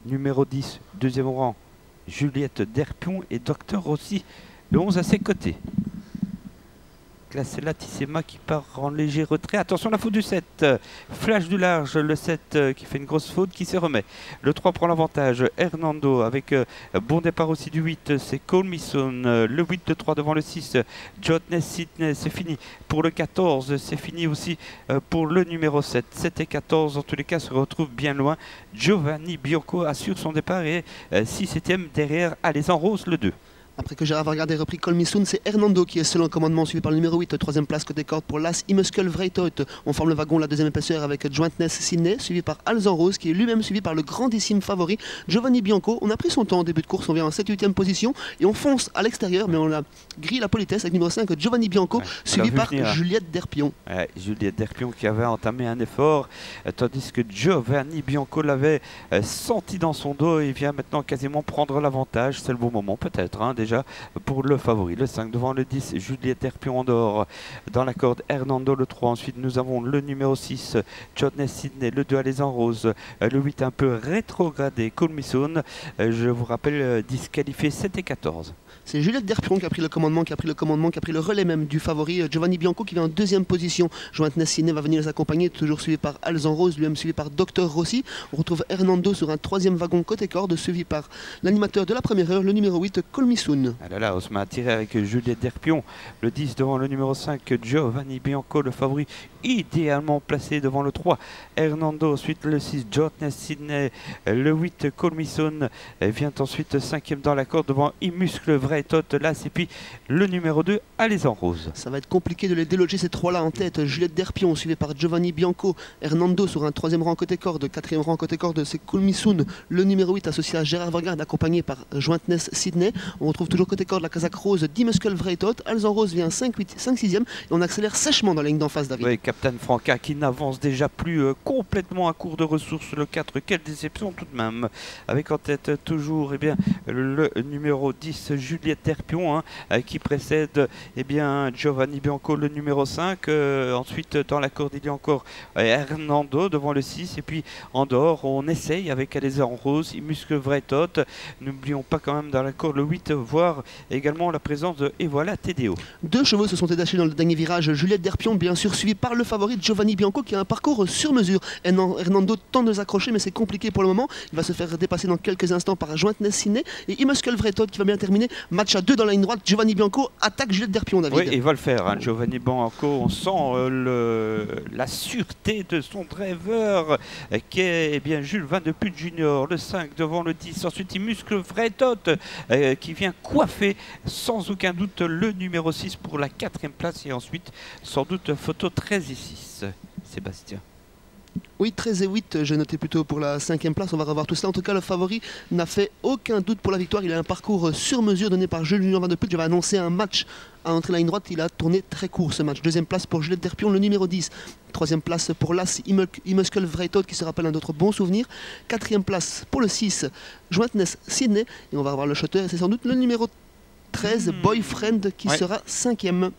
numéro 10, deuxième rang, Juliette Derpion et Docteur Rossi, le 11 à ses côtés. Classé là, Tissema qui part en léger retrait. Attention, la faute du 7. Flash du large, le 7 qui fait une grosse faute, qui se remet. Le 3 prend l'avantage. Hernando avec bon départ aussi du 8. C'est Colmison. Le 8, le 3 devant le 6. Jotness Sidney, c'est fini. Pour le 14, c'est fini aussi pour le numéro 7. 7 et 14, en tous les cas, se retrouvent bien loin. Giovanni Bianco assure son départ et 6e derrière Alaisan Rose, le 2. Après que Gérard Vargard ait repris Colmissoun, c'est Hernando qui est seul en commandement, suivi par le numéro 8, troisième place côté corde pour l'As Imuskel Vreitoit. On forme le wagon, la deuxième épaisseur avec Jointness Sydney, suivi par Alzan Rose, qui est lui-même suivi par le grandissime favori Giovanni Bianco. On a pris son temps en début de course, on vient en 7-8e position et on fonce à l'extérieur, mais on a grillé la politesse avec numéro 5, Giovanni Bianco, suivi par Juliette Derpion. Juliette Derpion qui avait entamé un effort, tandis que Giovanni Bianco l'avait senti dans son dos et vient maintenant quasiment prendre l'avantage. C'est le bon moment peut-être, hein, déjà pour le favori. Le 5 devant le 10, Juliette Derpion en dehors. Dans la corde, Hernando le 3. Ensuite, nous avons le numéro 6, Jotness Sidney, le 2, Alaisan Rose. Le 8 un peu rétrogradé, Colmisson. Je vous rappelle, disqualifié 7 et 14. C'est Juliette Derpion qui a pris le commandement, qui a pris le relais même du favori Giovanni Bianco qui vient en deuxième position. Jointness Sidney va venir les accompagner, toujours suivi par Alzan Rose, lui-même suivi par Docteur Rossi. On retrouve Hernando sur un troisième wagon côté corde, suivi par l'animateur de la première heure, le numéro 8, Colmissoun. Ah là, on se met à tirer avec Juliette Derpion, le 10 devant le numéro 5, Giovanni Bianco, le favori idéalement placé devant le 3, Hernando, ensuite le 6, Jointness Sidney, le 8, Colmisson, vient ensuite 5e dans la corde devant Imuscle Vreitoit, là, et puis le numéro 2, Alaisan Rose. Ça va être compliqué de les déloger ces trois-là en tête. Juliette Derpion, suivi par Giovanni Bianco, Hernando sur un troisième rang côté corde, quatrième rang côté corde, c'est Colmisson, le numéro 8 associé à Gérard Vargard, accompagné par Jointness Sidney. On retrouve toujours côté corde la casaque rose d'Imuskel Vreitoit. Alzan Rose vient 5-6e et on accélère sèchement dans la ligne d'en face, David. Oui, Captain Franca qui n'avance déjà plus complètement à court de ressources, le 4. Quelle déception tout de même. Avec en tête toujours le numéro 10, Juliette Derpion, qui précède Giovanni Bianco, le numéro 5. Ensuite, dans la corde, il y a encore Hernando devant le 6. Et puis en dehors, on essaye avec Alaisan Rose, Imuskel Vreitoit. N'oublions pas quand même dans la corde le 8, voire également la présence de Et voilà Tédéo. Deux chevaux se sont détachés dans le dernier virage. Juliette Derpion, bien sûr, suivi par le favori Giovanni Bianco qui a un parcours sur mesure. Hernando tente de s'accrocher, mais c'est compliqué pour le moment. Il va se faire dépasser dans quelques instants par Jointness Sidney et Imuskel Vreitoit qui va bien terminer. Match à 2 dans la ligne droite. Giovanni Bianco attaque Juliette Derpion, David. Oui, il va le faire, hein, Giovanni Bianco. On sent la sûreté de son driver qui est Jules Van de Put Junior, le 5 devant le 10. Ensuite, Imuscle Vreitoit qui vient coiffer sans aucun doute le numéro 6 pour la 4e place. Et ensuite, sans doute, photo 13 et 6. Sébastien. Oui, 13 et 8, j'ai noté plutôt pour la 5e place. On va revoir tout cela. En tout cas, le favori n'a fait aucun doute pour la victoire. Il a un parcours sur mesure donné par Jules Van de Put. J'avais annoncé un match à entrer la ligne droite. Il a tourné très court ce match. 2e place pour Juliette Derpion, le numéro 10. 3e place pour l'As Imuskel Vreitoit qui se rappelle un autre bon souvenir. 4e place pour le 6, Jointness Sidney. Et on va revoir le shotter. C'est sans doute le numéro 13, Boyfriend, qui sera 5e.